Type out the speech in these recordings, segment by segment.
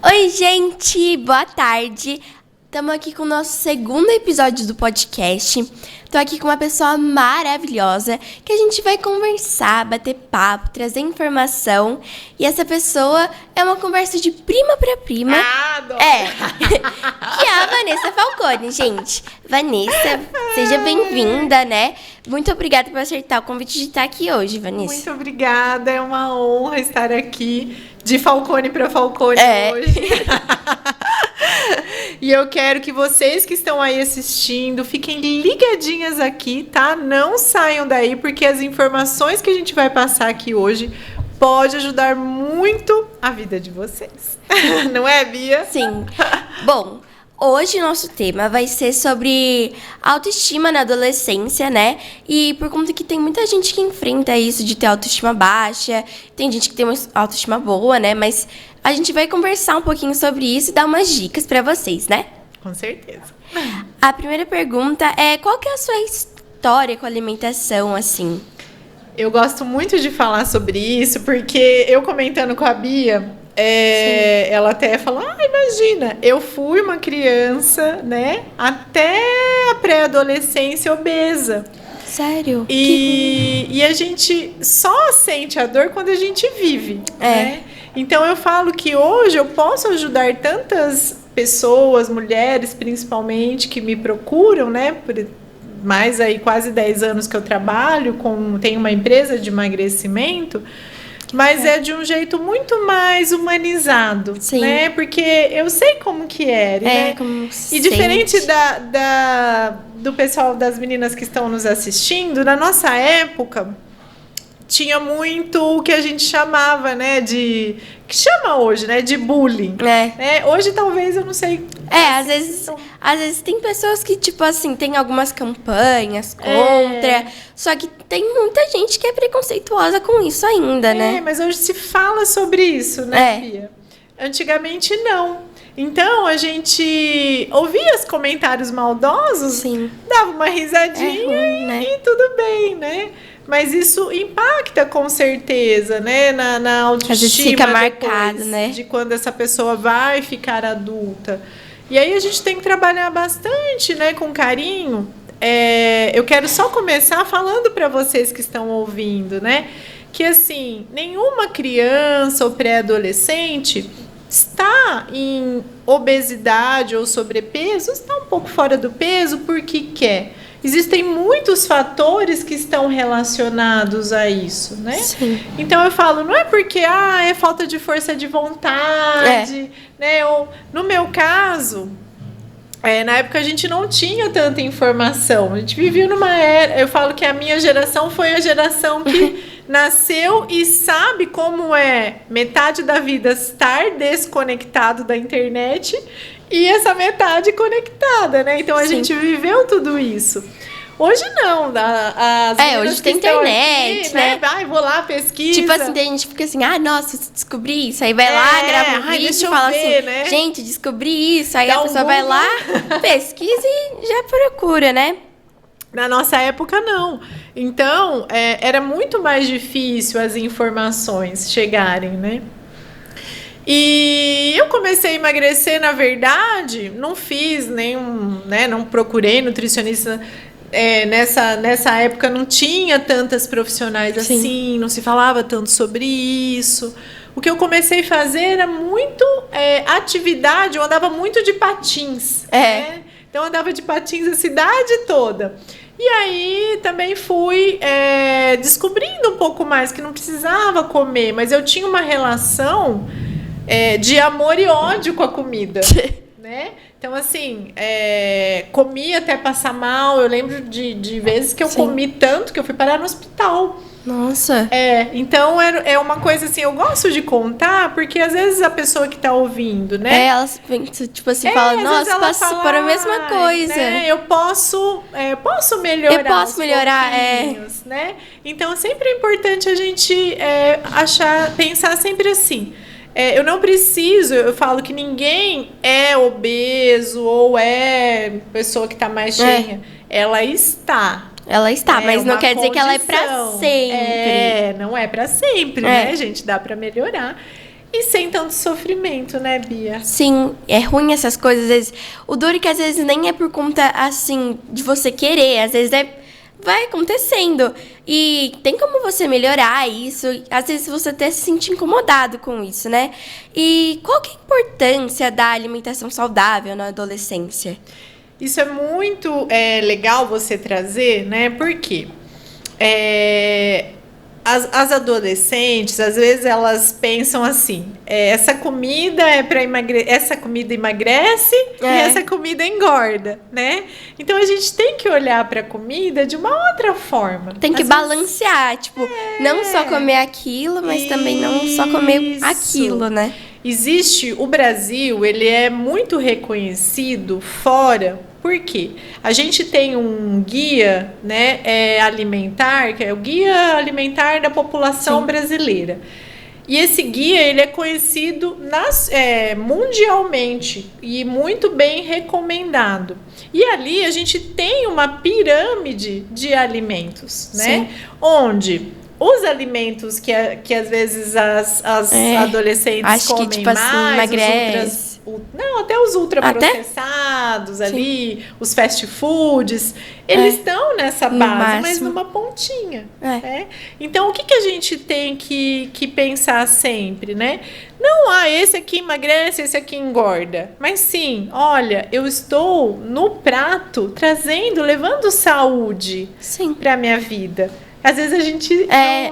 Oi, gente! Boa tarde! Estamos aqui com o nosso segundo episódio do podcast. Tô aqui com uma pessoa maravilhosa que a gente vai conversar, bater papo, trazer informação. E essa pessoa é uma conversa de prima pra prima. Adoro. Que é a Vanessa Falcone, gente. Vanessa, seja bem-vinda, né? Muito obrigada por aceitar o convite de estar aqui hoje, Vanessa. Muito obrigada, é uma honra estar aqui de Falcone para Falcone hoje. E eu quero que vocês que estão aí assistindo fiquem ligadinhas aqui, tá? Não saiam daí, porque as informações que a gente vai passar aqui hoje pode ajudar muito a vida de vocês. Não é, Bia? Sim. Bom, hoje o nosso tema vai ser sobre autoestima na adolescência, né? E por conta que tem muita gente que enfrenta isso de ter autoestima baixa, tem gente que tem uma autoestima boa, né? Mas a gente vai conversar um pouquinho sobre isso e dar umas dicas pra vocês, né? Com certeza. A primeira pergunta é: qual que é a sua história com a alimentação, assim? Eu gosto muito de falar sobre isso, porque eu comentando com a Bia, ela até falou, imagina, eu fui uma criança, né, até a pré-adolescência obesa. Sério? E a gente só sente a dor quando a gente vive, né? Então eu falo que hoje eu posso ajudar tantas pessoas, mulheres principalmente, que me procuram, né, por mais aí quase 10 anos que eu trabalho, tenho uma empresa de emagrecimento, mas é de um jeito muito mais humanizado, né? Porque eu sei como que é, né? Como e diferente do pessoal, das meninas que estão nos assistindo, na nossa época tinha muito o que a gente chamava, né, que chama hoje, né, de bullying. Hoje talvez eu não sei. Às vezes tem pessoas que, tipo assim, tem algumas campanhas contra, só que tem muita gente que é preconceituosa com isso ainda, né? Mas hoje se fala sobre isso, né, Bia? Antigamente não. Então, a gente ouvia os comentários maldosos, dava uma risadinha e tudo bem, né? Mas isso impacta com certeza, né? Na autoestima. Às vezes fica marcado, né? De quando essa pessoa vai ficar adulta. E aí a gente tem que trabalhar bastante, né? Com carinho. Eu quero só começar falando para vocês que estão ouvindo, né? Que assim, nenhuma criança ou pré-adolescente está em obesidade ou sobrepeso, está um pouco fora do peso porque quer. Existem muitos fatores que estão relacionados a isso, né? Sim. Então eu falo, não é porque é falta de força de vontade, né? Ou, no meu caso, na época a gente não tinha tanta informação. A gente vivia numa era. Eu falo que a minha geração foi a geração que nasceu e sabe como é metade da vida estar desconectado da internet e essa metade conectada, né? Então a gente viveu tudo isso. Hoje não, hoje tem internet, aqui, né? Vai, vou lá, pesquisa. Tipo assim, tem gente que fica assim, nossa, descobri isso. Aí vai lá, grava um vídeo e fala assim, né? Gente, descobri isso. Aí a pessoa vai lá, pesquisa e já procura, né? Na nossa época, não. Então, era muito mais difícil as informações chegarem, né? E eu comecei a emagrecer, na verdade, não fiz nenhum, né? Não procurei nutricionista. Nessa época não tinha tantas profissionais assim, não se falava tanto sobre isso. O que eu comecei a fazer era muito atividade, eu andava muito de patins. Né? Então eu andava de patins a cidade toda. E aí também fui descobrindo um pouco mais que não precisava comer, mas eu tinha uma relação de amor e ódio com a comida, né? Então, assim, comi até passar mal. Eu lembro de vezes que eu comi tanto que eu fui parar no hospital. Nossa. Então é uma coisa assim, eu gosto de contar, porque às vezes a pessoa que tá ouvindo, né? Ela, tipo assim, fala, nossa, passo por a mesma coisa. Né? Eu posso melhorar. Eu posso melhorar, né? Então sempre é importante a gente pensar sempre assim. Eu não preciso, eu falo que ninguém é obeso ou é pessoa que tá mais cheia. Ela está. Mas não quer dizer que ela é pra sempre. Não é pra sempre, né, gente? Dá pra melhorar. E sem tanto sofrimento, né, Bia? Sim, é ruim essas coisas. Às vezes, o duro é que às vezes nem é por conta, assim, de você querer. Às vezes vai acontecendo. E tem como você melhorar isso. Às vezes você até se sente incomodado com isso, né? E qual que é a importância da alimentação saudável na adolescência? Isso é muito legal você trazer, né? Porque as adolescentes, às vezes, elas pensam assim: essa comida é para emagrecer, essa comida emagrece e essa comida engorda, né? Então a gente tem que olhar para a comida de uma outra forma. Tem que balancear, tipo, não só comer aquilo, mas também não só comer aquilo, né? Existe, o Brasil, ele é muito reconhecido fora. Por quê? A gente tem um guia, né, alimentar, que é o Guia Alimentar da População Brasileira. E esse guia, ele é conhecido mundialmente e muito bem recomendado. E ali a gente tem uma pirâmide de alimentos, né? Onde os alimentos que às vezes as adolescentes acho comem que, tipo assim, mais, emagrece. até os ultraprocessados ali, os fast foods, eles estão nessa base, mas numa pontinha. Né? Então, o que a gente tem que pensar sempre, né? Não, esse aqui emagrece, esse aqui engorda. Mas sim, olha, eu estou no prato levando saúde para minha vida. Às vezes a gente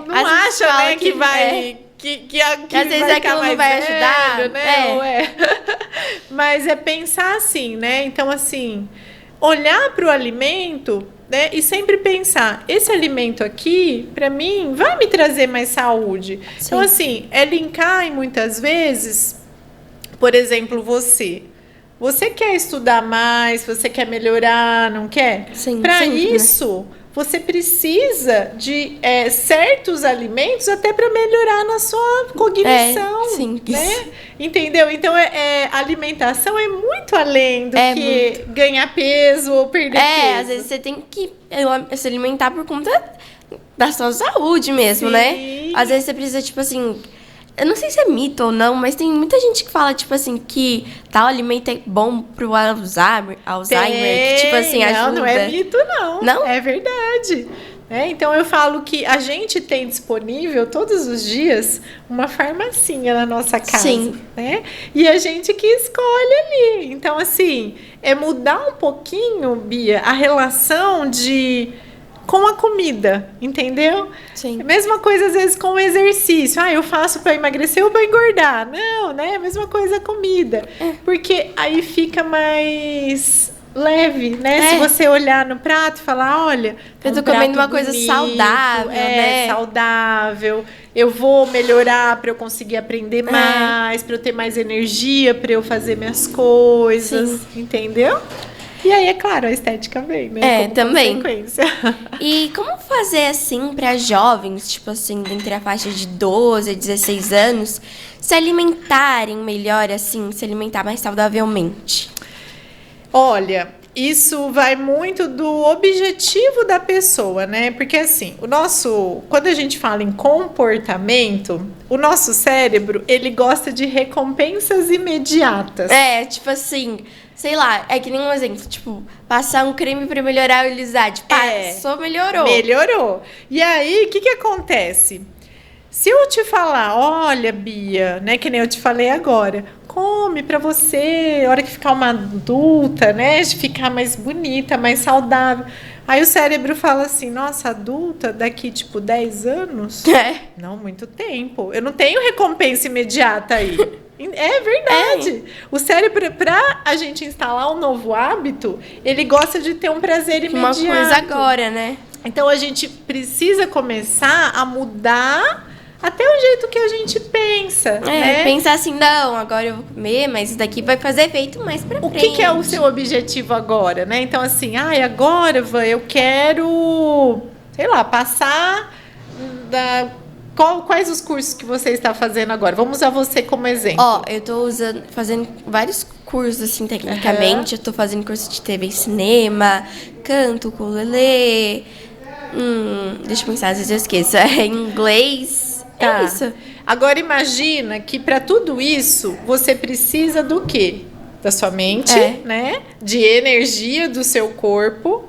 não acha, né, que vai... Que às vezes aquilo não vai ajudar, né? Mas é pensar assim, né? Então, assim, olhar para o alimento, né? E sempre pensar, esse alimento aqui, para mim, vai me trazer mais saúde. Sim. Então, assim, linkar e muitas vezes, por exemplo, você quer estudar mais, você quer melhorar, não quer? Sim, para sempre, isso... Né? Você precisa de certos alimentos até para melhorar na sua cognição, sim, né? Entendeu? Então, alimentação é muito além do que ganhar peso ou perder peso. Às vezes você tem que se alimentar por conta da sua saúde mesmo, né? Às vezes você precisa, tipo assim... Eu não sei se é mito ou não, mas tem muita gente que fala, tipo assim, que tal alimento é bom pro Alzheimer, que, tipo assim, ajuda. Não é mito, não. Não? É verdade. Então, eu falo que a gente tem disponível, todos os dias, uma farmacinha na nossa casa. Sim. Né? E a gente que escolhe ali. Então, assim, é mudar um pouquinho, Bia, a relação com a comida, entendeu? Sim. Mesma coisa, às vezes, com o exercício. Eu faço para emagrecer ou para engordar. Não, né? A mesma coisa a comida. Porque aí fica mais leve, né? Se você olhar no prato e falar, olha... Eu tô comendo uma coisa saudável, né? Saudável. Eu vou melhorar para eu conseguir aprender mais, para eu ter mais energia, para eu fazer minhas coisas. Sim. Entendeu? E aí, é claro, a estética vem, né? Como também. Consequência. E como fazer, assim, para jovens, tipo assim, entre a faixa de 12 a 16 anos, se alimentarem melhor, assim, se alimentar mais saudavelmente? Olha, isso vai muito do objetivo da pessoa, né? Porque, assim, quando a gente fala em comportamento, o nosso cérebro, ele gosta de recompensas imediatas. Tipo assim... Sei lá, é que nem um exemplo, tipo, passar um creme pra melhorar a oleosidade. Passou, melhorou. Melhorou. E aí, o que acontece? Se eu te falar, olha, Bia, né, que nem eu te falei agora, come pra você, a hora que ficar uma adulta, né, de ficar mais bonita, mais saudável. Aí o cérebro fala assim, nossa, adulta, daqui, tipo, 10 anos? Não, muito tempo. Eu não tenho recompensa imediata aí. É verdade. O cérebro, para a gente instalar um novo hábito, ele gosta de ter um prazer imediato. Uma coisa agora, né? Então, a gente precisa começar a mudar até o jeito que a gente pensa. Né? Pensar assim, não, agora eu vou comer, mas isso daqui vai fazer efeito mais pra frente. O que é o seu objetivo agora, né? Então, assim, agora, eu quero, sei lá, passar Quais os cursos que você está fazendo agora? Vamos usar você como exemplo. Eu tô fazendo vários cursos, assim, tecnicamente. Eu tô fazendo curso de TV e cinema, canto, ukulele. Deixa eu pensar, às vezes eu esqueço. Inglês. É isso. Agora imagina que para tudo isso você precisa do quê? Da sua mente, né? De energia do seu corpo.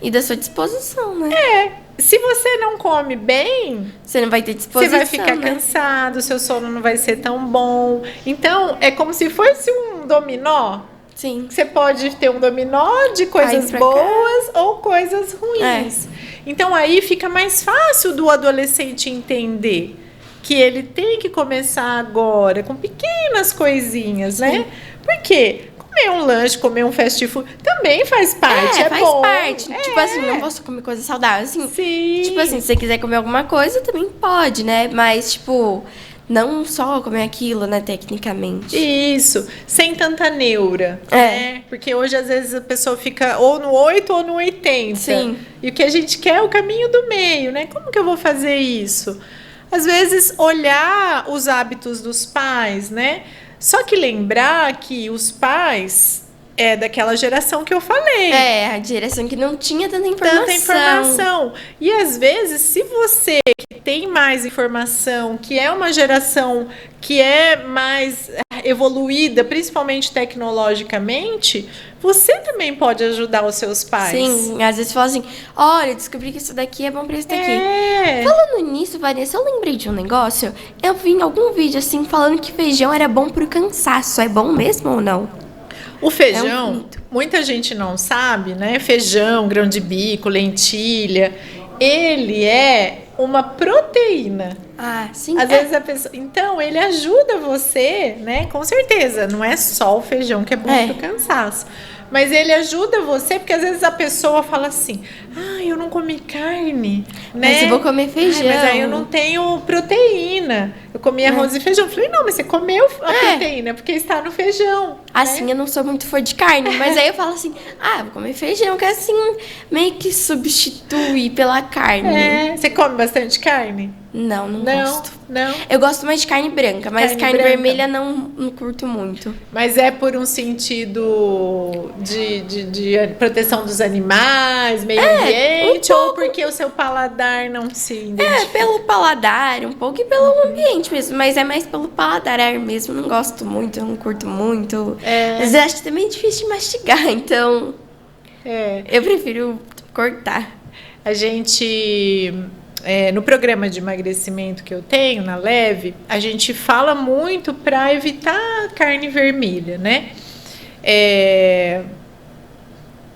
E da sua disposição, né? Se você não come bem, você não vai ter disposição. Você vai ficar cansado, seu sono não vai ser tão bom. Então, é como se fosse um dominó. Sim. Você pode ter um dominó de coisas boas ou coisas ruins. Então, aí fica mais fácil do adolescente entender que ele tem que começar agora com pequenas coisinhas, né? Por quê? Comer um lanche, comer um fast food também faz parte, faz bom. parte. Tipo assim, não posso comer coisa saudável, assim. Sim. Tipo assim, se você quiser comer alguma coisa, também pode, né? Mas, tipo, não só comer aquilo, né, tecnicamente. Isso, sem tanta neura, né? Porque hoje, às vezes, a pessoa fica ou no 8 ou no 80. Sim. E o que a gente quer é o caminho do meio, né? Como que eu vou fazer isso? Às vezes, olhar os hábitos dos pais, né? Só que lembrar que os pais é daquela geração que eu falei. A geração que não tinha tanta informação. E às vezes, se você que tem mais informação, que é uma geração que é mais evoluída, principalmente tecnologicamente, você também pode ajudar os seus pais. Sim, às vezes fala assim, olha, descobri que isso daqui é bom pra isso daqui. Falando nisso, Vanessa, eu lembrei de um negócio. Eu vi em algum vídeo, assim, falando que feijão era bom pro cansaço. É bom mesmo ou não? O feijão, muita gente não sabe, né? Feijão, grão de bico, lentilha, ele é uma proteína. Sim. Às vezes a pessoa... Então, ele ajuda você, né? Com certeza, não é só o feijão que é bom pro cansaço. Mas ele ajuda você, porque às vezes a pessoa fala assim, eu não comi carne, né? Mas eu vou comer feijão. Mas aí eu não tenho proteína. Eu comi arroz e feijão. Eu falei, não, mas você comeu a proteína, porque está no feijão. Assim, né? eu não sou muito fã de carne, mas aí eu falo assim, eu vou comer feijão, que assim, meio que substitui pela carne. Você come bastante carne? Não gosto. Não. Eu gosto mais de carne branca, mas carne vermelha não curto muito. Mas é por um sentido de proteção dos animais, meio ambiente, ou porque o seu paladar não se identifica? Pelo paladar, um pouco, e pelo ambiente mesmo. Mas é mais pelo paladar mesmo. Não gosto muito, não curto muito. Mas eu acho que também é difícil de mastigar, então eu prefiro cortar. A gente... no programa de emagrecimento que eu tenho, na Leve, a gente fala muito para evitar carne vermelha, né?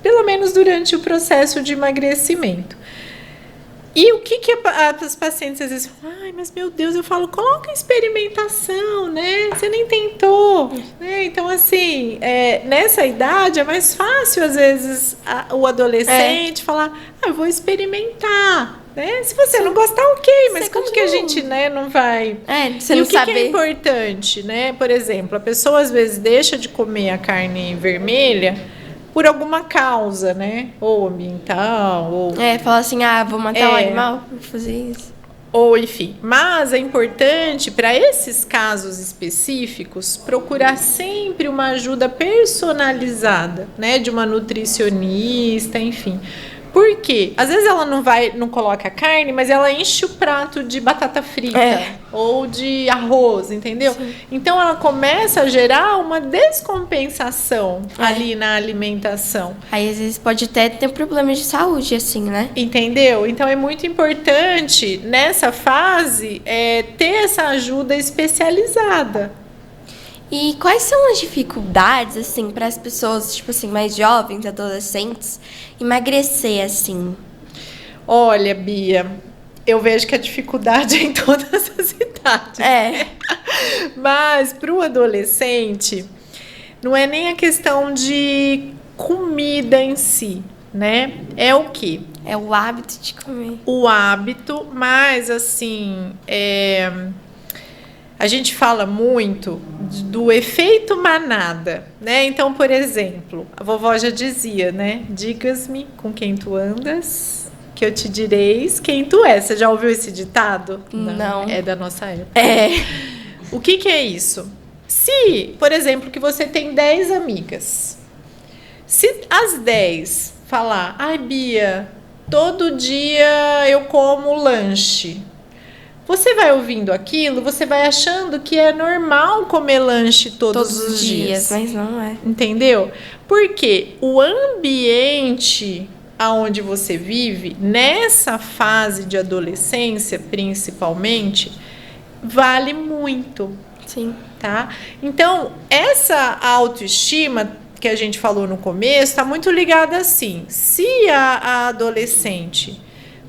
Pelo menos durante o processo de emagrecimento. E o que as pacientes às vezes falam, mas meu Deus, eu falo, coloca em experimentação, né? Você nem tentou, né? Então, assim, nessa idade é mais fácil, às vezes, o adolescente falar, eu vou experimentar. Né? Se você não gostar, ok, mas como que a gente, né, não vai... Você não sabe. O que é importante, né? Por exemplo, a pessoa às vezes deixa de comer a carne vermelha por alguma causa, né? Ou ambiental, ou... Fala assim, vou matar o animal por fazer isso. Ou, enfim. Mas é importante, para esses casos específicos, procurar sempre uma ajuda personalizada, né? De uma nutricionista, enfim. Por quê? Às vezes ela não coloca carne, mas ela enche o prato de batata frita ou de arroz, entendeu? Sim. Então ela começa a gerar uma descompensação ali na alimentação. Aí às vezes pode até ter problemas de saúde, assim, né? Entendeu? Então é muito importante nessa fase ter essa ajuda especializada. E quais são as dificuldades, assim, para as pessoas, tipo assim, mais jovens, adolescentes, emagrecer, assim? Olha, Bia, eu vejo que a dificuldade é em todas as idades. Mas para o adolescente, não é nem a questão de comida em si, né? É o quê? É o hábito de comer. O hábito, mas assim... A gente fala muito do efeito manada, né? Então, por exemplo, a vovó já dizia, né? Digas-me com quem tu andas, que eu te direis quem tu és. Você já ouviu esse ditado? Não. É da nossa época. O que é isso? Se, por exemplo, que você tem 10 amigas, se as 10 falar, Bia, todo dia eu como lanche, Você vai ouvindo aquilo, você vai achando que é normal comer lanche todos os dias. Mas não é. Entendeu? Porque o ambiente aonde você vive, nessa fase de adolescência, principalmente, vale muito. Sim. Tá? Então, essa autoestima que a gente falou no começo está muito ligada assim. Se a adolescente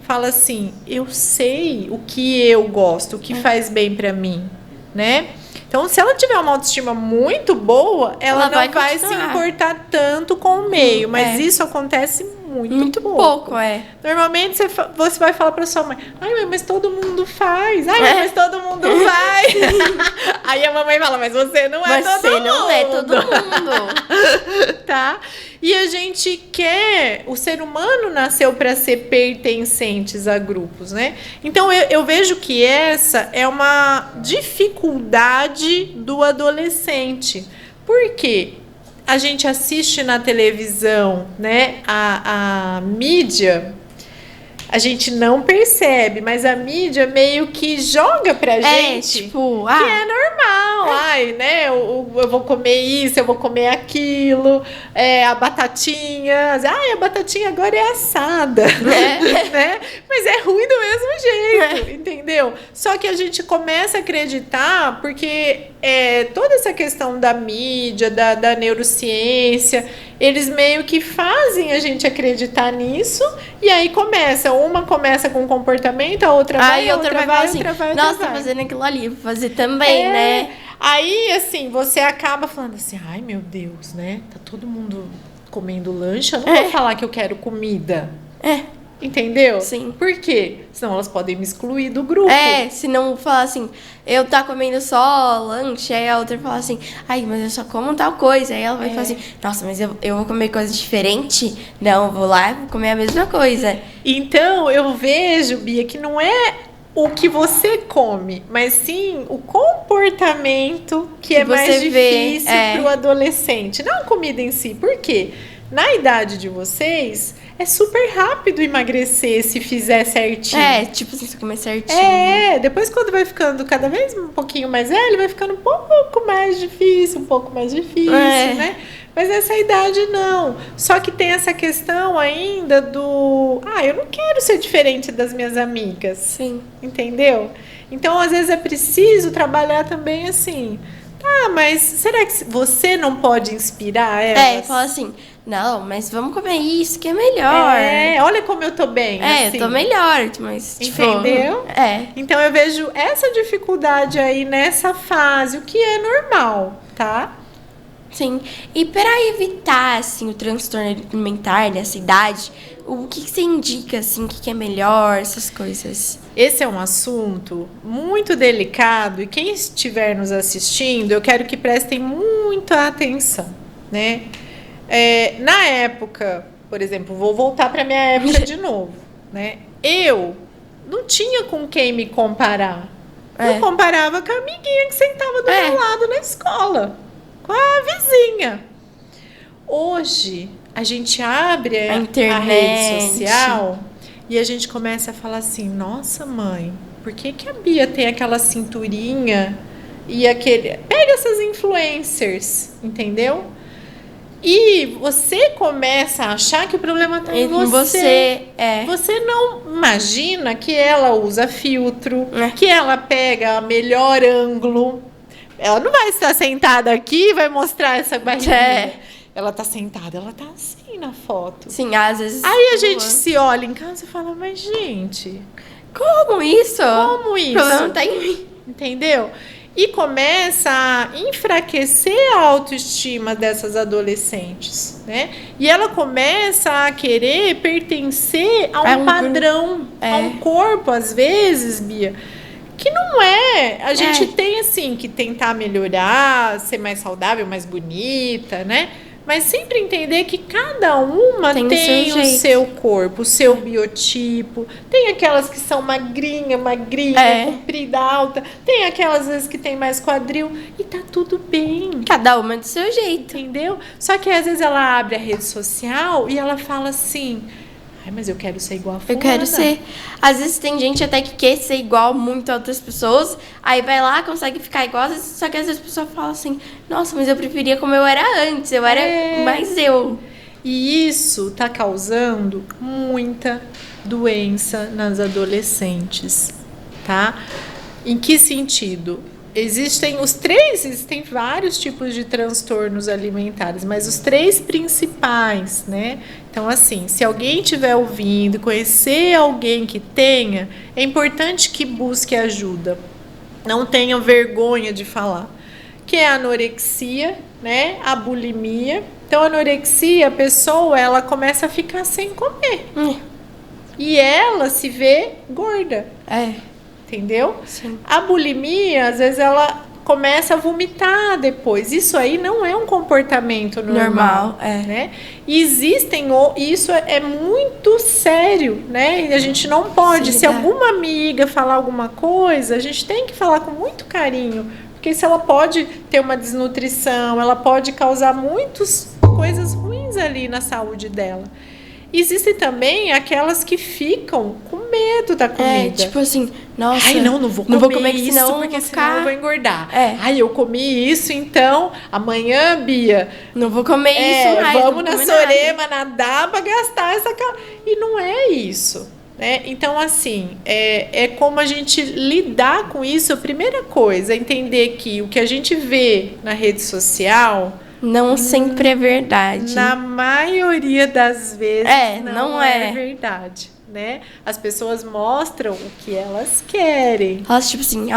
fala assim, eu sei o que eu gosto, o que faz bem para mim, né? Então, se ela tiver uma autoestima muito boa, ela não vai se importar tanto com o meio, mas isso acontece muito pouco. Normalmente você vai falar para sua mãe, ai, mas todo mundo faz, mas todo mundo faz. Aí a mamãe fala, mas você não é todo mundo. Você não é todo mundo. Tá? E a gente quer, o ser humano nasceu para ser pertencentes a grupos, né? Então eu vejo que essa é uma dificuldade do adolescente. Por quê? A gente assiste na televisão, né, a mídia, a gente não percebe, mas a mídia meio que joga pra gente tipo, que é normal. Ai, né, eu vou comer isso, eu vou comer aquilo, a batatinha, a batatinha agora é assada, né? Mas é ruim do mesmo jeito, entendeu? Só que a gente começa a acreditar porque toda essa questão da mídia, da neurociência, eles meio que fazem a gente acreditar nisso, e aí uma começa com um comportamento, a outra vai, a outra vai, assim, outra vai. Nossa, tá fazendo aquilo ali, vou fazer também, né? Aí, assim, você acaba falando assim, ai, meu Deus, né? Tá todo mundo comendo lanche, eu não vou falar que eu quero comida. Entendeu? Sim. Por quê? Senão elas podem me excluir do grupo. Se não falar assim, eu tá comendo só lanche, aí a outra fala assim, ai, mas eu só como tal coisa. Aí ela vai falar assim, nossa, mas eu vou comer coisa diferente? Não, eu vou lá e vou comer a mesma coisa. Então, eu vejo, Bia, que não é o que você come, mas sim o comportamento que é mais difícil pro adolescente. Não a comida em si. Por quê? Na idade de vocês, é super rápido emagrecer se fizer certinho. Tipo assim, se comer certinho. Depois quando vai ficando cada vez um pouquinho mais velho, vai ficando um pouco mais difícil, né? Mas nessa idade não. Só que tem essa questão ainda do... eu não quero ser diferente das minhas amigas. Sim. Entendeu? Então, às vezes é preciso trabalhar também assim... mas será que você não pode inspirar elas? Fala assim, não, mas vamos comer isso que é melhor. Olha como eu tô bem. Assim. Eu tô melhor, mas... Entendeu? Então eu vejo essa dificuldade aí nessa fase, o que é normal, tá? Sim. E para evitar, assim, o transtorno alimentar nessa idade, o que você indica, assim, o que é melhor, essas coisas? Esse é um assunto muito delicado e quem estiver nos assistindo, eu quero que prestem muita atenção, né? Na época, por exemplo, vou voltar para minha época de novo, né? Eu não tinha com quem me comparar. Eu comparava com a amiguinha que sentava do meu lado na escola, com a vizinha. Hoje, a gente abre a rede social e a gente começa a falar assim, nossa, mãe, por que a Bia tem aquela cinturinha e aquele... Pega essas influencers, entendeu? E você começa a achar que o problema está em você. Você não imagina que ela usa filtro, que ela pega o melhor ângulo. Ela não vai estar sentada aqui e vai mostrar essa barriga. Ela tá sentada, ela tá assim na foto. Sim, às vezes... Aí a gente se olha em casa e fala, mas gente... Como isso? Como isso? O problema tá em mim. Entendeu? E começa a enfraquecer a autoestima dessas adolescentes, né? E ela começa a querer pertencer a um padrão, a um corpo, às vezes, Bia, que não é. A gente tem, assim, que tentar melhorar, ser mais saudável, mais bonita, né? Mas sempre entender que cada uma tem o seu corpo, o seu biotipo. Tem aquelas que são magrinha, comprida, alta. Tem aquelas, às vezes, que tem mais quadril. E tá tudo bem. Cada uma do seu jeito. Entendeu? Só que, às vezes, ela abre a rede social e ela fala assim... Ai, mas eu quero ser igual a Eu fulana. quero ser. Às vezes tem gente até que quer ser igual muito a outras pessoas, aí vai lá, consegue ficar igual, só que às vezes a pessoa fala assim, nossa, mas eu preferia como eu era antes, eu era mais eu. E isso tá causando muita doença nas adolescentes, tá? Em que sentido? Existem vários tipos de transtornos alimentares, mas os 3 principais, né? Então, assim, se alguém estiver ouvindo, conhecer alguém que tenha, é importante que busque ajuda. Não tenham vergonha de falar. Que é a anorexia, né? A bulimia. Então, a anorexia, a pessoa, ela começa a ficar sem comer. E ela se vê gorda. Entendeu? Sim. A bulimia, às vezes, ela começa a vomitar depois. Isso aí não é um comportamento normal, né? E isso é muito sério, né? E a gente não pode, se alguma amiga falar alguma coisa, a gente tem que falar com muito carinho, porque se ela pode ter uma desnutrição, ela pode causar muitas coisas ruins ali na saúde dela. Existem também aquelas que ficam com medo da comida. Tipo assim, nossa... Ai, não vou comer isso, senão porque senão eu vou engordar. Ai, eu comi isso, então, amanhã, Bia... Não vou comer isso mais. Vamos na Sorema, nadar pra gastar essa... E não é isso, né? Então, assim, é como a gente lidar com isso. A primeira coisa é entender que o que a gente vê na rede social... Não sempre é verdade. Na maioria das vezes não é verdade, né? As pessoas mostram o que elas querem. Nossa, tipo assim,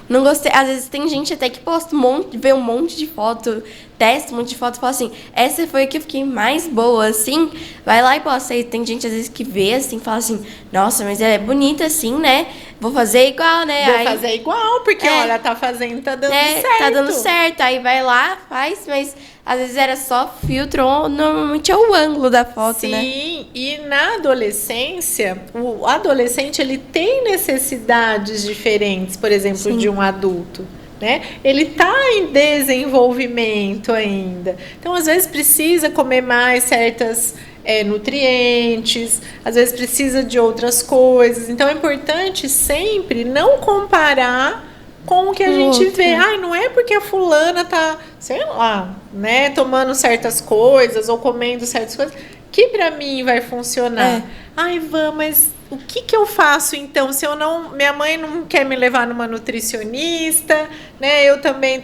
não gostei. Às vezes tem gente até que posta vê um monte de foto, testa um monte de foto e fala assim, essa foi a que eu fiquei mais boa, assim. Vai lá e posta. Aí tem gente às vezes que vê assim, fala assim, nossa, mas ela é bonita assim, né? Vou fazer igual, né? Vou fazer igual, porque olha, tá fazendo, tá dando certo. Tá dando certo. Aí vai lá, faz, mas às vezes era só filtro, ou normalmente é o ângulo da foto, né? Sim, e na adolescência, o adolescente, ele tem necessidades diferentes, por exemplo, de um adulto, né? Ele tá em desenvolvimento ainda. Então, às vezes, precisa comer mais certas nutrientes, às vezes precisa de outras coisas. Então, é importante sempre não comparar com o que a gente vê. Ai, não é porque a fulana tá, sei lá, né, tomando certas coisas ou comendo certas coisas que pra mim vai funcionar. Ai, mas o que eu faço então? Se eu não, minha mãe não quer me levar numa nutricionista, né? Eu também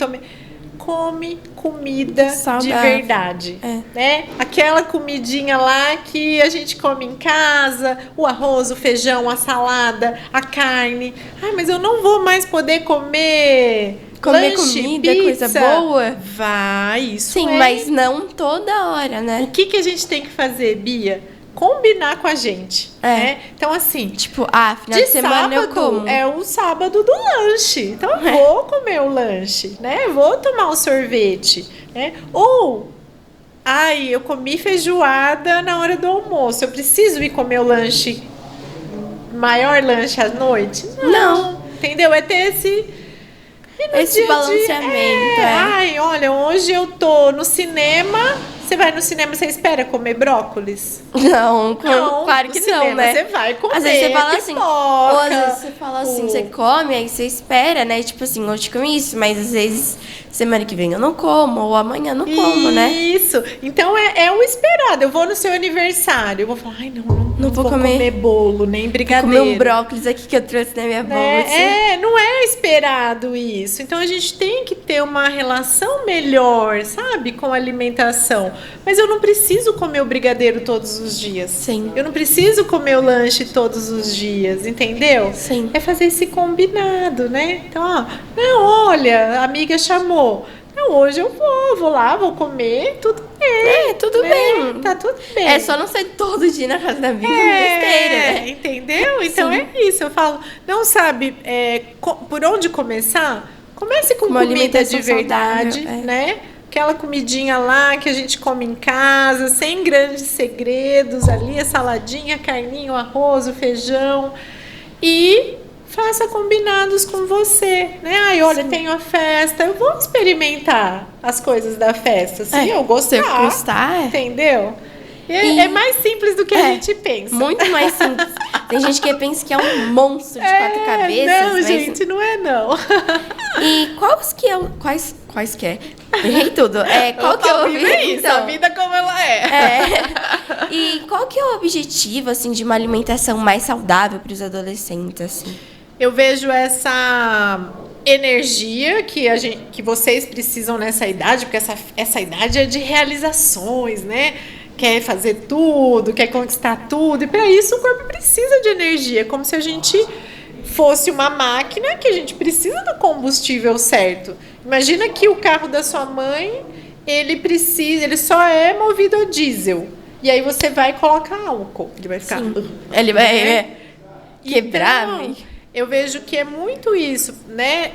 come comida saudável, de verdade, né? Aquela comidinha lá que a gente come em casa, o arroz, o feijão, a salada, a carne. Ai, mas eu não vou mais poder comer lanche, comida, pizza. Coisa boa. Vai, isso sim, mas não toda hora, né? O que a gente tem que fazer, Bia? Combinar com a gente, né? Então, assim... Tipo, final de semana eu como. É o sábado do lanche. Então, eu vou comer o lanche, né? Vou tomar um sorvete, né? Ou... Ai, eu comi feijoada na hora do almoço. Eu preciso ir comer o lanche... Maior lanche à noite? Não. Entendeu? É ter esse balanceamento. Ai, olha, hoje eu tô no cinema... Você vai no cinema, você espera comer brócolis? Não, claro que não, né? Você vai comer. Às vezes você fala assim, ou às vezes você fala assim, você come, aí você espera, né? Tipo assim, hoje comi isso, mas às vezes semana que vem eu não como, ou amanhã eu não como, né? Isso. Então é o esperado. Eu vou no seu aniversário, eu vou falar, ai, não vou comer bolo, nem brigadeiro. Vou comer um brócolis aqui que eu trouxe na minha bolsa. Não é esperado isso. Então a gente tem que ter uma relação melhor, sabe, com a alimentação. Mas eu não preciso comer o brigadeiro todos os dias. Sim. Eu não preciso comer o lanche todos os dias, entendeu? Sim. É fazer esse combinado, né? Então, olha, a amiga chamou. Não, hoje eu vou lá, vou comer, tudo bem. Tudo bem. Tá tudo bem. É só não sair todo dia na casa da amiga com besteira, né? Entendeu? Então é isso. Eu falo, não sabe por onde começar? Comece com uma comida de verdade, saudável, né? Aquela comidinha lá que a gente come em casa, sem grandes segredos ali, a saladinha, a carninha, o arroz, o feijão. E faça combinados com você, né? Ai, olha, tenho a festa, eu vou experimentar as coisas da festa, se eu gostar. Se eu gostar, entendeu? É mais simples do que a gente pensa. Muito mais simples. Tem gente que pensa que é um monstro de 4 cabeças. Não, gente, não é não. E quais que é? Errei tudo. Qual que é o objetivo? É isso, a vida como ela é. E qual que é o objetivo, assim, de uma alimentação mais saudável para os adolescentes, assim? Eu vejo essa energia que vocês precisam nessa idade, porque essa idade é de realizações, né? Quer fazer tudo, quer conquistar tudo, e para isso o corpo precisa de energia, como se a gente fosse uma máquina que a gente precisa do combustível certo. Imagina que o carro da sua mãe, ele só é movido a diesel. E aí você vai colocar álcool, ele vai ficar... Ele vai quebrar. Então, eu vejo que é muito isso, né?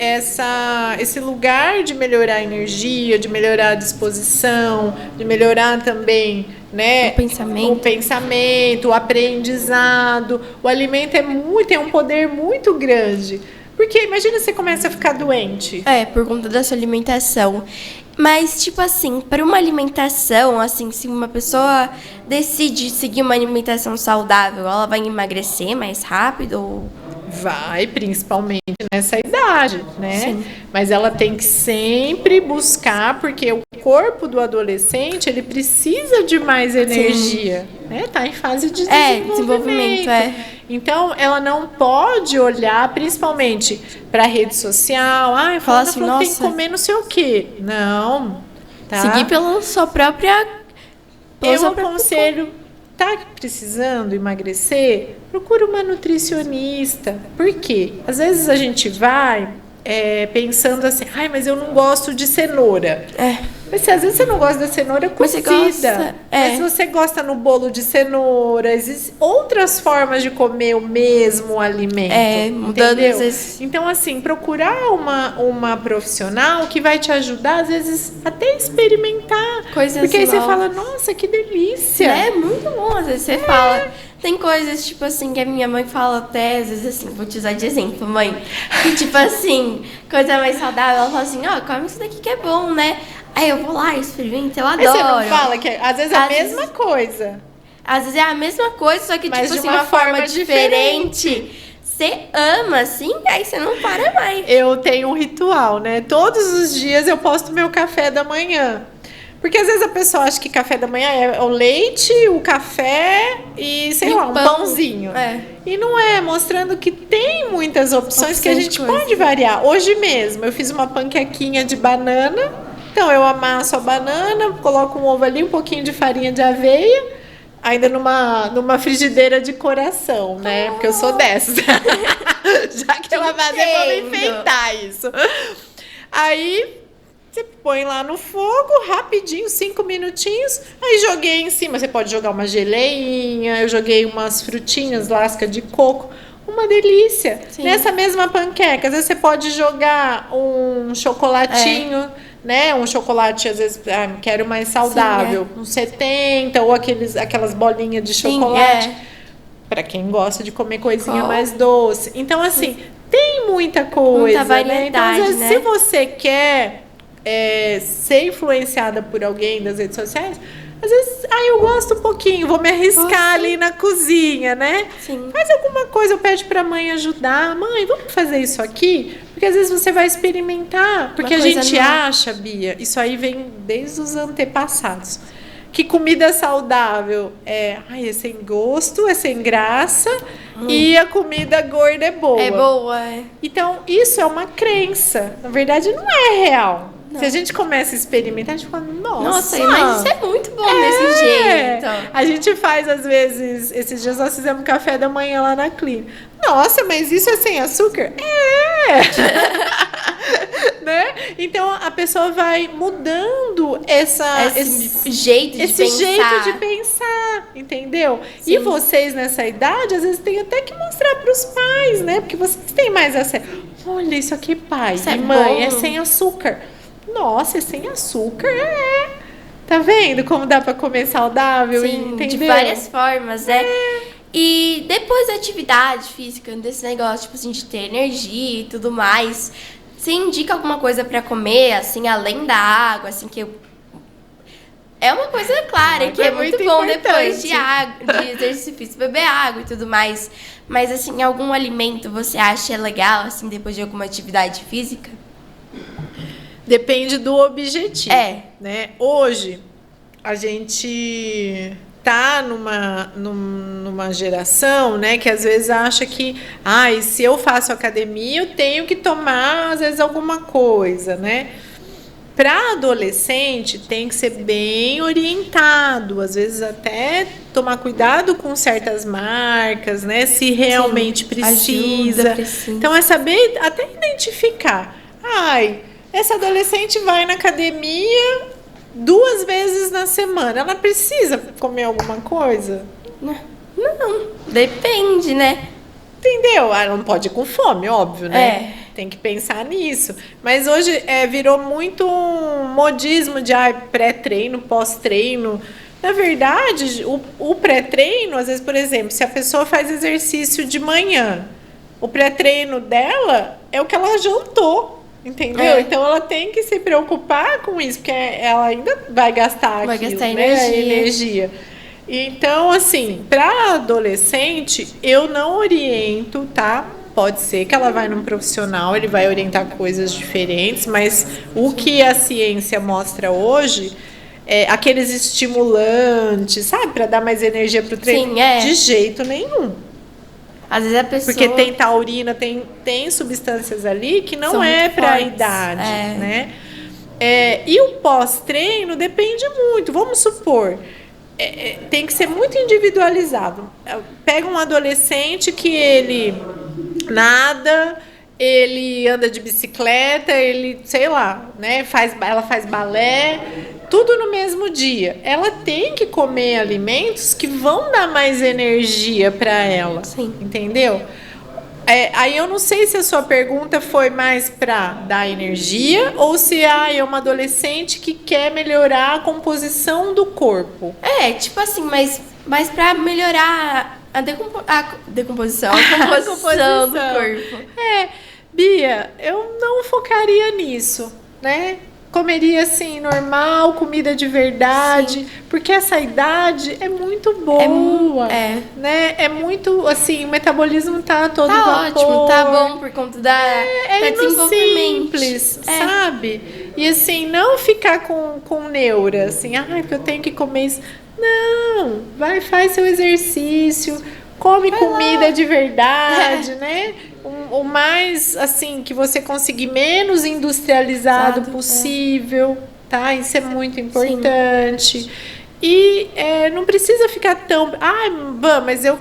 Esse lugar de melhorar a energia, de melhorar a disposição, de melhorar também, né? O pensamento, o aprendizado. O alimento tem um poder muito grande. Porque imagina você começa a ficar doente. Por conta da sua alimentação. Mas, tipo assim, para uma alimentação, assim, se uma pessoa decide seguir uma alimentação saudável, ela vai emagrecer mais rápido? Vai, principalmente nessa idade, né? Sim. Mas ela tem que sempre buscar, porque o corpo do adolescente, ele precisa de mais energia, né? Tá em fase de desenvolvimento. Então, ela não pode olhar, principalmente para a rede social, falar assim, nossa, tem que comer não sei o quê. Não, tá? Seguir pela sua própria... Eu aconselho... Tá precisando emagrecer? Procura uma nutricionista. Por quê? Às vezes a gente vai pensando assim, mas eu não gosto de cenoura. Mas se às vezes você não gosta da cenoura cozida. Mas se você gosta no bolo de cenoura, existem outras formas de comer o mesmo alimento. Mudando entendeu? Às vezes. Então, assim, procurar uma profissional que vai te ajudar, às vezes, até experimentar. Coisas porque aí você novas. fala, nossa, que delícia. É muito bom, às vezes você fala. Tem coisas, tipo assim, que a minha mãe fala até, às vezes assim, vou te usar de exemplo, mãe. Que, tipo assim, coisa mais saudável, ela fala assim, come isso daqui que é bom, né? Aí eu vou lá, experimento, eu adoro. Mas você não fala que às vezes é a mesma coisa. Às vezes é a mesma coisa, só que, mas tipo de assim, uma forma diferente. Você ama, assim, aí você não para mais. Eu tenho um ritual, né? Todos os dias eu posto meu café da manhã. Porque às vezes a pessoa acha que café da manhã é o leite, o café e, um pãozinho. E não é, mostrando que tem muitas opções que a gente pode variar. Hoje mesmo eu fiz uma panquequinha de banana. Então eu amasso a banana, coloco um ovo ali, um pouquinho de farinha de aveia, ainda numa frigideira de coração, né? Porque eu sou dessas. Já que eu amassei, vou me enfeitar isso. Aí... você põe lá no fogo, rapidinho, 5 minutinhos. Aí joguei em cima. Você pode jogar uma geleinha. Eu joguei umas frutinhas, lasca de coco. Uma delícia. Sim. Nessa mesma panqueca, às vezes você pode jogar um chocolatinho, né? Um chocolate, às vezes, quero mais saudável. Sim, uns 70, ou aquelas bolinhas de chocolate. Para quem gosta de comer coisinha mais doce. Então, assim, tem muita coisa. Muita variedade, né? Então, às vezes, se você quer... ser influenciada por alguém das redes sociais, às vezes, eu gosto um pouquinho, vou me arriscar ali na cozinha, né? Sim. Faz alguma coisa, eu peço pra mãe ajudar. Mãe, vamos fazer isso aqui? Porque às vezes você vai experimentar. Porque a gente acha, Bia, isso aí vem desde os antepassados, que comida saudável é sem gosto, é sem graça, e a comida gorda é boa. É boa, Então, isso é uma crença. Na verdade, não é real. Não. Se a gente começa a experimentar, a gente fala, nossa, mas isso é muito bom desse jeito. A gente faz, às vezes, esses dias nós fizemos café da manhã lá na clínica. Nossa, mas isso é sem açúcar? Né? Então, a pessoa vai mudando esse jeito de pensar, entendeu? Sim. E vocês, nessa idade, às vezes, tem até que mostrar para os pais, né? Porque vocês têm mais acesso. Olha, isso aqui, pai e mãe, é sem açúcar. Nossa, é sem açúcar? Tá vendo como dá para comer saudável? Sim, entendeu? De várias formas, né? E depois da atividade física, desse negócio, tipo assim, de ter energia e tudo mais, você indica alguma coisa para comer, assim, além da água, assim, que É uma coisa clara, que é muito bom importante. depois de exercício físico, beber água e tudo mais. Mas, assim, algum alimento você acha legal, assim, depois de alguma atividade física? Depende do objetivo. É. Né? Hoje, a gente tá numa geração, né, que às vezes acha que, se eu faço academia, eu tenho que tomar, às vezes, alguma coisa, né? Para adolescente, tem que ser bem orientado, às vezes até tomar cuidado com certas marcas, né? Se realmente precisa. Então, é saber até identificar. Essa adolescente vai na academia 2 vezes na semana. Ela precisa comer alguma coisa? Não, depende, né? Entendeu? Ela não pode ir com fome, óbvio, né? Tem que pensar nisso. Mas hoje virou muito um modismo de pré-treino, pós-treino. Na verdade, o pré-treino, às vezes, por exemplo, se a pessoa faz exercício de manhã, o pré-treino dela é o que ela jantou. Entendeu? Então ela tem que se preocupar com isso, porque ela ainda vai gastar energia. Então, assim, para adolescente, eu não oriento, tá? Pode ser que ela vai num profissional, ele vai orientar coisas diferentes, mas o que a ciência mostra hoje é aqueles estimulantes, sabe? Para dar mais energia pro treino. Sim, de jeito nenhum. Às vezes a pessoa... Porque tem taurina, tem substâncias ali que não é para a idade, né? E o pós-treino depende muito. Vamos supor, tem que ser muito individualizado. Pega um adolescente que ele nada, ele anda de bicicleta, ele, sei lá, né? Ela faz balé, tudo no mesmo dia. Ela tem que comer alimentos que vão dar mais energia para ela. Sim. Entendeu? Aí eu não sei se a sua pergunta foi mais para dar energia ou se é uma adolescente que quer melhorar a composição do corpo. Tipo assim, mas para melhorar a decomposição, a composição do corpo. Bia, eu não focaria nisso, né? Comeria assim, normal, comida de verdade. Sim. Porque essa idade é muito boa. Né? É muito, assim, o metabolismo tá todo vapor. Ótimo, tá bom por conta da simples, sabe? E assim, não ficar com neura, assim, porque eu tenho que comer isso. Não, faz seu exercício, come comida de verdade, né? O mais, assim, que você conseguir menos industrializado possível, tá? Isso é muito importante. Sim. E não precisa ficar tão... mas eu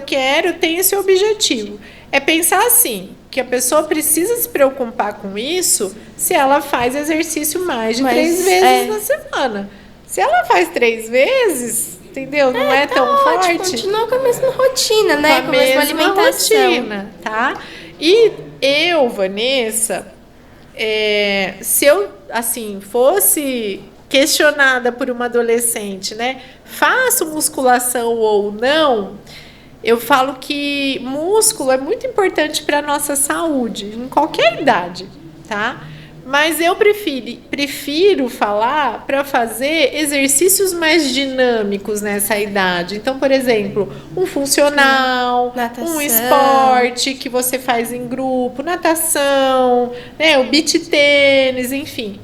tenho esse objetivo. É pensar assim, que a pessoa precisa se preocupar com isso se ela faz exercício mais de 3 vezes na semana. Se ela faz 3 vezes... Entendeu? Não é tão forte. Continua com a mesma rotina, né? Com a mesma alimentação. Rotina, tá? E eu, Vanessa, se eu, assim, fosse questionada por uma adolescente, né? Faço musculação ou não? Eu falo que músculo é muito importante para a nossa saúde, em qualquer idade, tá? Mas eu prefiro falar para fazer exercícios mais dinâmicos nessa idade. Então, por exemplo, um funcional, natação, um esporte que você faz em grupo, natação, né, o beach tênis, enfim.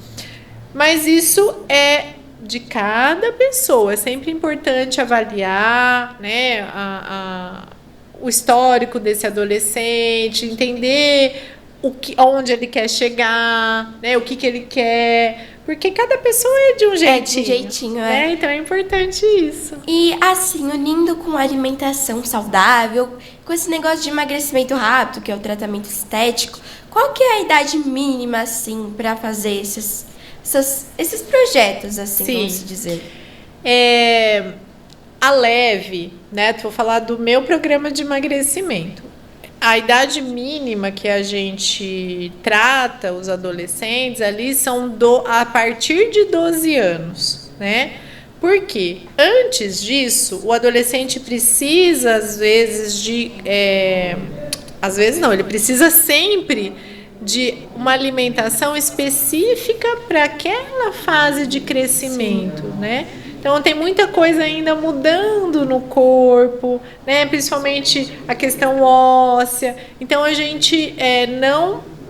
Mas isso é de cada pessoa. É sempre importante avaliar, né, o histórico desse adolescente, entender onde ele quer chegar, né? O que ele quer. Porque cada pessoa é de um jeitinho. Né? Então é importante isso. E assim, unindo com a alimentação saudável, com esse negócio de emagrecimento rápido, que é o tratamento estético, qual que é a idade mínima, assim, para fazer esses projetos, assim, vamos dizer? A leve, né? Vou falar do meu programa de emagrecimento. A idade mínima que a gente trata os adolescentes ali são a partir de 12 anos, né? Porque antes disso, o adolescente precisa, às vezes, às vezes não, ele precisa sempre de uma alimentação específica para aquela fase de crescimento, né? Então tem muita coisa ainda mudando no corpo, né? Principalmente a questão óssea. Então a gente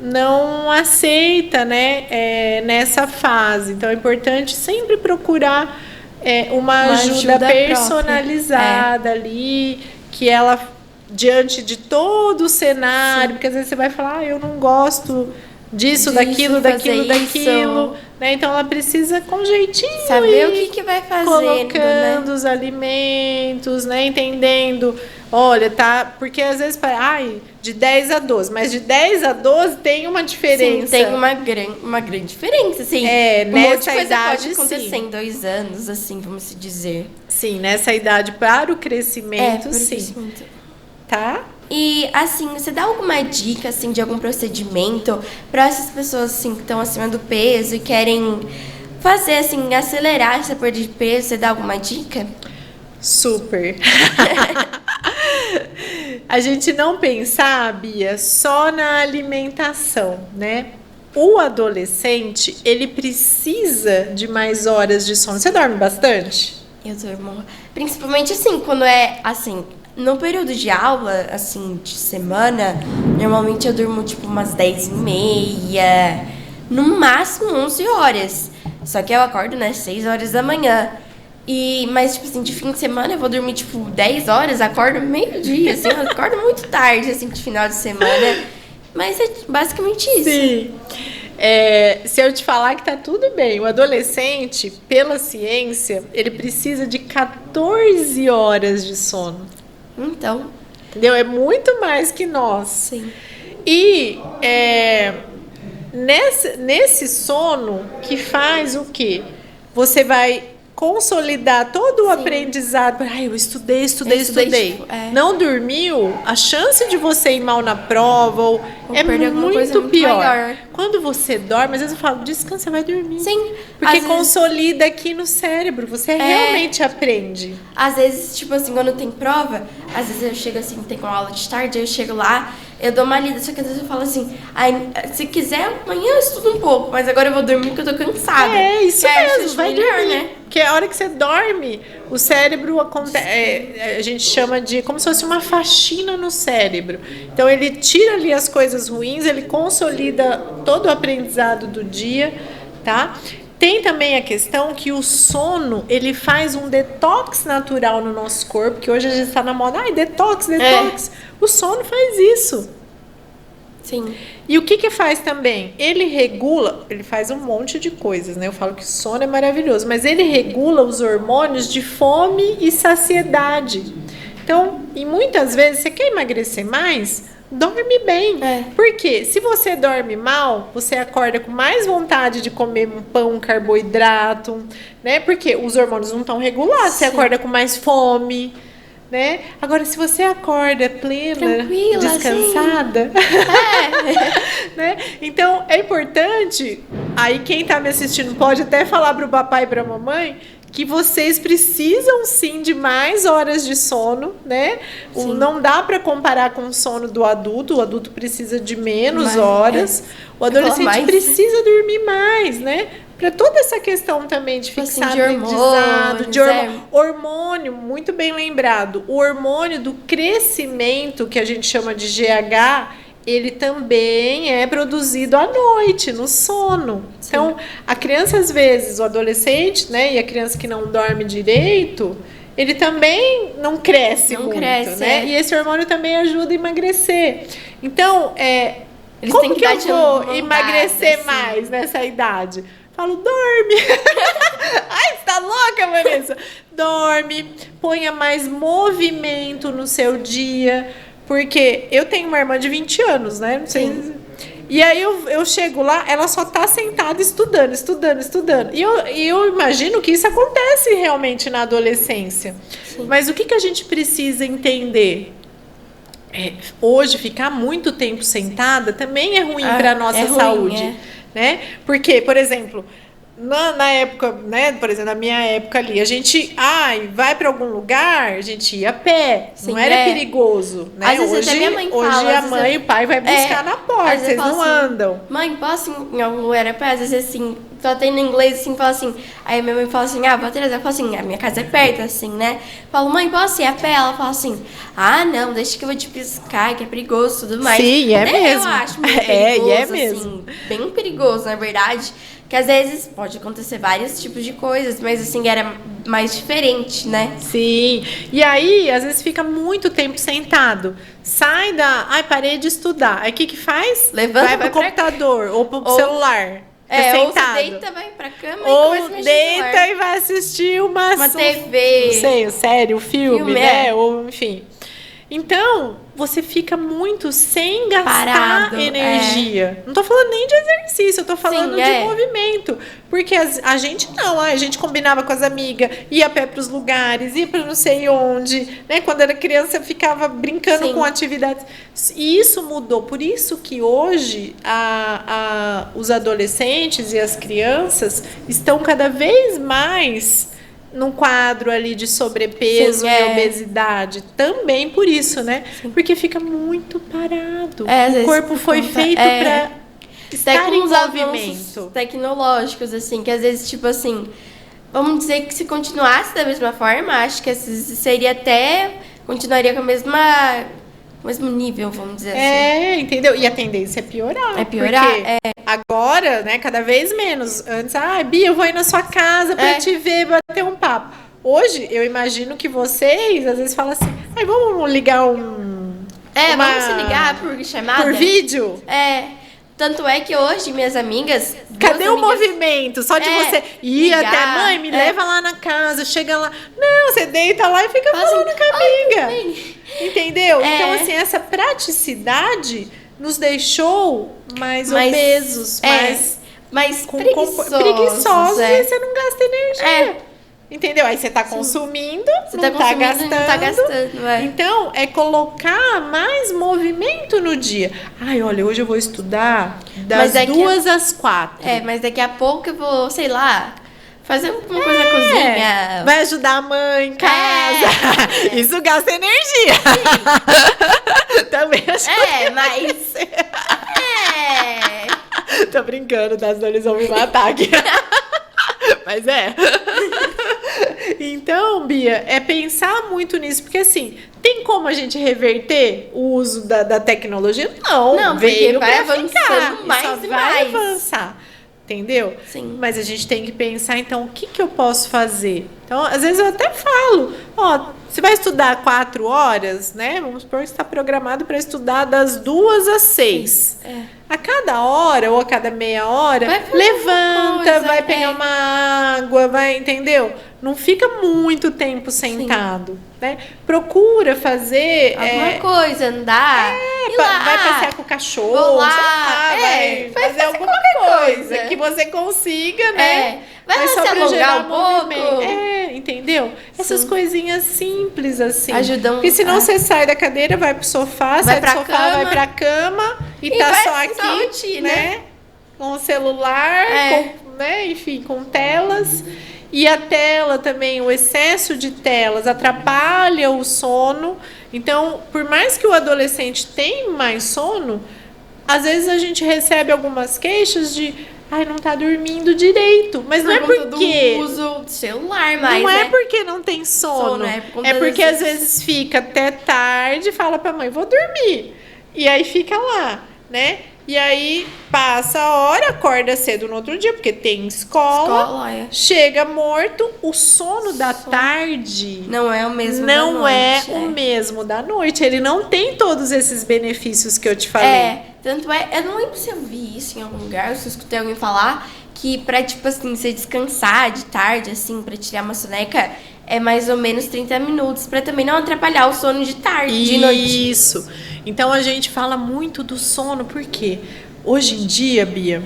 não aceita, né, nessa fase. Então é importante sempre procurar uma ajuda personalizada ali, que ela, diante de todo o cenário, porque às vezes você vai falar, eu não gosto disso, daquilo, né? Então ela precisa com jeitinho saber o que vai fazendo, colocando, né? os alimentos, né? Entendendo, olha, tá, porque às vezes de 10 a 12, mas de 10 a 12 tem uma diferença. Sim, tem uma grande diferença, assim. Nessa idade pode acontecer em 2 anos, assim, vamos se dizer. Sim, nessa idade para o crescimento, para o sim. Crescimento. Tá? E, assim, você dá alguma dica, assim, de algum procedimento para essas pessoas, assim, que estão acima do peso e querem fazer, assim, acelerar essa perda de peso? Você dá alguma dica? Super. A gente não pensar, Bia, só na alimentação, né? O adolescente, ele precisa de mais horas de sono. Você dorme bastante? Eu durmo. Principalmente, assim, quando é, assim... No período de aula, assim, de semana, normalmente eu durmo, tipo, umas 10h30, no máximo 11 horas. Só que eu acordo, né, 6 horas da manhã. Mas, tipo assim, de fim de semana eu vou dormir, tipo, 10 horas, acordo meio-dia, assim, eu acordo muito tarde, assim, de final de semana. Mas é basicamente isso. Sim. Se eu te falar que tá tudo bem, o adolescente, pela ciência, ele precisa de 14 horas de sono. Então, entendeu? É muito mais que nós. Sim. E nesse sono que faz o quê? Você vai consolidar todo o aprendizado. Eu estudei. Tipo, Não dormiu, a chance de você ir mal na prova ou é muito pior. Maior. Quando você dorme, às vezes eu falo, descansa, vai dormir. Sim. Porque consolida aqui no cérebro, você realmente aprende. Às vezes, tipo assim, quando tem prova, às vezes eu chego assim, tem uma aula de tarde, eu chego lá, eu dou uma lida, só que às vezes eu falo assim, se quiser, amanhã eu estudo um pouco, mas agora eu vou dormir porque eu tô cansada. Isso mesmo, vai melhor, dormir. Né? Porque a hora que você dorme, o cérebro a gente chama de como se fosse uma faxina no cérebro. Então ele tira ali as coisas ruins, ele consolida todo o aprendizado do dia, tá? Tem também a questão que o sono, ele faz um detox natural no nosso corpo, que hoje a gente está na moda, detox. O sono faz isso. Sim. E o que faz também? Ele regula, ele faz um monte de coisas, né? Eu falo que o sono é maravilhoso, mas ele regula os hormônios de fome e saciedade. Então, e muitas vezes, você quer emagrecer mais? Dorme bem. Porque se você dorme mal, você acorda com mais vontade de comer um pão, um carboidrato, né? Porque os hormônios não estão regulados, você acorda com mais fome, né? Agora, se você acorda plena, tranquila, descansada, né? Então, é importante, aí quem está me assistindo pode até falar para o papai e para a mamãe, que vocês precisam sim de mais horas de sono, né? Não dá para comparar com o sono do adulto. O adulto precisa de menos horas. O adolescente precisa dormir mais, né? Para toda essa questão também de fixar aprendizado, de hormônio, muito bem lembrado. O hormônio do crescimento, que a gente chama de GH, ele também é produzido à noite, no sono. Sim. Então, a criança, às vezes, o adolescente, né, e a criança que não dorme direito, ele também não cresce muito, né? E esse hormônio também ajuda a emagrecer. Então, como que eu vou emagrecer mais nessa idade? Falo, dorme. Ai, você tá louca, Vanessa? Dorme, ponha mais movimento no seu dia. Porque eu tenho uma irmã de 20 anos, né? Não sei. Sim. E aí eu chego lá, ela só tá sentada estudando. E eu imagino que isso acontece realmente na adolescência. Sim. Mas o que a gente precisa entender? Hoje, ficar muito tempo sentada também é ruim para a nossa saúde. Né? Porque, por exemplo, na época, né, por exemplo, na minha época ali, a gente vai para algum lugar, a gente ia a pé, Sim, não era perigoso, né? Às vezes até minha mãe fala, hoje a mãe e o pai vai buscar na porta, vocês não andam. Mãe, posso ir em algum lugar a pé? Às vezes assim, só tem no inglês assim, fala assim, aí minha mãe fala assim, vou trazer, eu falo assim, a minha casa é perto, assim, né? Falo, mãe, posso ir a pé? Ela fala assim, não, deixa que eu vou te piscar, que é perigoso e tudo mais. Sim, é mesmo. Eu acho muito perigoso, é mesmo. Assim, bem perigoso, na verdade. Que às vezes pode acontecer vários tipos de coisas, mas assim, era mais diferente, né? Sim. E aí, às vezes fica muito tempo sentado. Sai parei de estudar. Aí o que faz? Levanta, vai pro computador ou pro celular. Ou sentado. você deita, vai pra cama ou e começa a mexer deita e vai assistir uma TV. Não sei, série, filme, né? Ou, enfim. Então, você fica muito sem gastar energia. Não tô falando nem de exercício, eu tô falando de movimento. Porque a gente não, a gente combinava com as amigas, ia a pé pros lugares, ia pra não sei onde, né? Quando era criança, ficava brincando com atividades. E isso mudou. Por isso que hoje os adolescentes e as crianças estão cada vez mais num quadro ali de sobrepeso e obesidade. Também por isso, né? Sim. Porque fica muito parado. O corpo foi feito para estar em movimento. Tecnológicos, assim, que às vezes, tipo assim, vamos dizer que se continuasse da mesma forma, acho que seria continuaria com o mesmo nível, vamos dizer assim. Entendeu? E a tendência é piorar. Porque agora, né, cada vez menos. Antes, Bia, eu vou ir na sua casa pra te ver, bater um papo. Hoje, eu imagino que vocês, às vezes, falam assim, vamos ligar vamos se ligar por chamada? Por vídeo? Tanto é que hoje minhas amigas... Cadê o movimento? Só de você ir até a mãe, me leva lá na casa, chega lá. Não, você deita lá e fica falando com a amiga. Entendeu? Então, assim, essa praticidade nos deixou mais obesos, mais preguiçosos. E você não gasta energia. Entendeu? Aí você tá consumindo, não tá gastando. Então, é colocar mais movimento no dia. Olha, hoje eu vou estudar das 2 às 4. Mas daqui a pouco eu vou, sei lá, fazer uma coisa na cozinha. Vai ajudar a mãe em casa. Isso gasta energia. Também ajuda. Mas... Tô brincando, tá? Senão eles vão me matar aqui. Mas Então, Bia, é pensar muito nisso, porque assim, tem como a gente reverter o uso da tecnologia? Não, veio vai avançando mais e vai avançar, entendeu? Sim. Mas a gente tem que pensar, então, o que eu posso fazer? Então, às vezes eu até falo, você vai estudar 4 horas, né? Vamos supor que você está programado para estudar das 2 às 6. A cada hora ou a cada meia hora, levanta, vai pegar uma água, entendeu? Não fica muito tempo sentado, né? Procura fazer... alguma coisa, andar, vai passear com o cachorro, vou lá, vai fazer alguma coisa que você consiga, né? Vai só pra gerar um pouco. Entendeu? Essas coisinhas simples assim. Ajudam. Porque senão você sai da cadeira, vai pro sofá, sai do sofá, vai pra cama e tá só aqui, né? Com o celular, enfim, com telas. E a tela também, o excesso de telas atrapalha o sono. Então, por mais que o adolescente tenha mais sono, às vezes a gente recebe algumas queixas de não tá dormindo direito. Mas não é porque... do uso do celular mais, não é porque não tem sono. É porque às vezes fica até tarde e fala pra mãe, vou dormir. E aí fica lá, né? E aí passa a hora, acorda cedo no outro dia, porque tem escola chega morto. O sono da tarde não é o mesmo o mesmo da noite. Ele não tem todos esses benefícios que eu te falei. Tanto eu não lembro se eu vi isso em algum lugar, se eu escutei alguém falar que pra, tipo assim, você descansar de tarde, assim, pra tirar uma soneca, é mais ou menos 30 minutos, pra também não atrapalhar o sono de tarde, de noite. Isso. Então, a gente fala muito do sono, porque hoje em dia, Bia,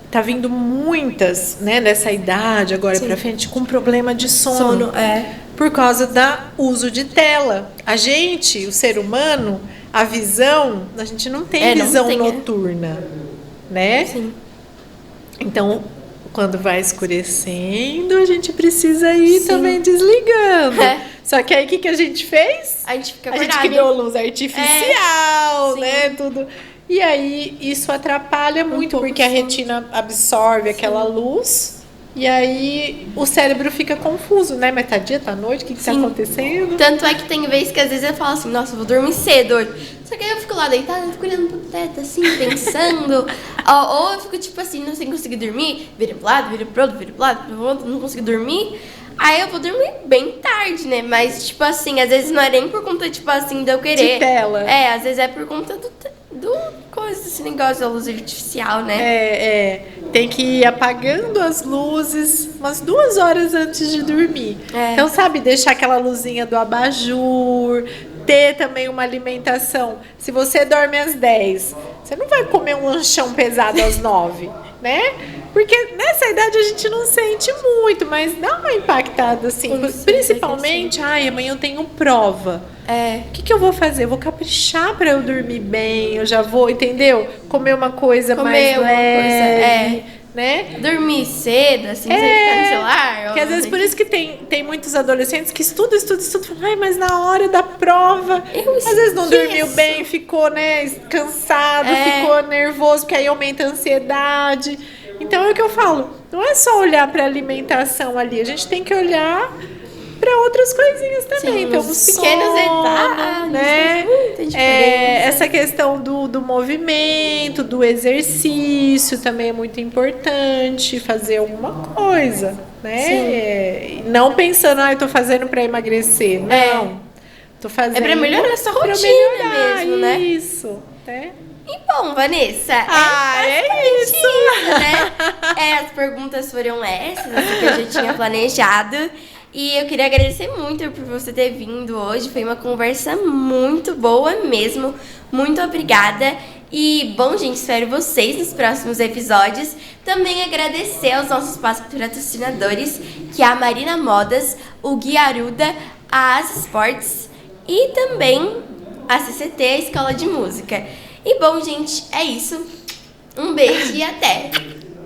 tá vindo muitas, né, nessa idade agora pra frente, com problema de sono. Por causa do uso de tela. A gente, o ser humano, a visão, a gente não tem visão noturna, né? Sim. Então, quando vai escurecendo, a gente precisa ir também desligando. Só que aí o que a gente fez? A gente fica A gente acordado. criou luz artificial, Sim. né? Tudo. E aí isso atrapalha muito, pouco porque a sim. retina absorve aquela luz. E aí o cérebro fica confuso, né? Mas tá dia, tá noite, o que tá Sim. acontecendo? Tanto é que tem vezes que às vezes eu falo assim, nossa, eu vou dormir cedo hoje. Só que aí eu fico lá deitada, eu fico olhando pro teto, assim, pensando. ou eu fico tipo assim, não sei conseguir dormir, vira pro lado, vira pro outro, vira pro lado, vira pro outro, não consigo dormir. Aí eu vou dormir bem tarde, né? Mas, tipo assim, às vezes não é nem por conta, tipo assim, de eu querer. De tela. Às vezes é por conta do coisa, esse negócio da luz artificial, né? Tem que ir apagando as luzes umas 2 horas antes de dormir. Então, sabe, deixar aquela luzinha do abajur, ter também uma alimentação. Se você dorme às 10, você não vai comer um lanchão pesado às 9, né? Porque nessa idade a gente não sente muito, mas dá uma impactada assim. Principalmente, amanhã eu tenho prova. O que eu vou fazer? Eu vou caprichar pra eu dormir bem, eu já vou, entendeu? Comer uma coisa mais leve, né? Dormir cedo, assim, sem ficar no celular. Porque às vezes por isso que tem muitos adolescentes que estudam, falam, mas na hora da prova, às vezes não dormiu bem, ficou, né, cansado, ficou nervoso, porque aí aumenta a ansiedade. Então é o que eu falo, não é só olhar para alimentação ali, a gente tem que olhar para outras coisinhas também. Então, os pequenos detalhes, né? Essa questão do movimento, do exercício também é muito importante, fazer alguma coisa, né? Não pensando, eu tô fazendo para emagrecer. Não. Tô fazendo para melhorar essa rotina mesmo, né? Isso, né? E bom, Vanessa, é isso, né? As perguntas foram essas, assim, que eu já tinha planejado. E eu queria agradecer muito por você ter vindo hoje. Foi uma conversa muito boa mesmo. Muito obrigada. E, bom, gente, espero vocês nos próximos episódios. Também agradecer aos nossos patrocinadores, que é a Marina Modas, o Gui Aruda, a As Sports e também a CCT, a Escola de Música. E bom, gente, é isso. Um beijo e até!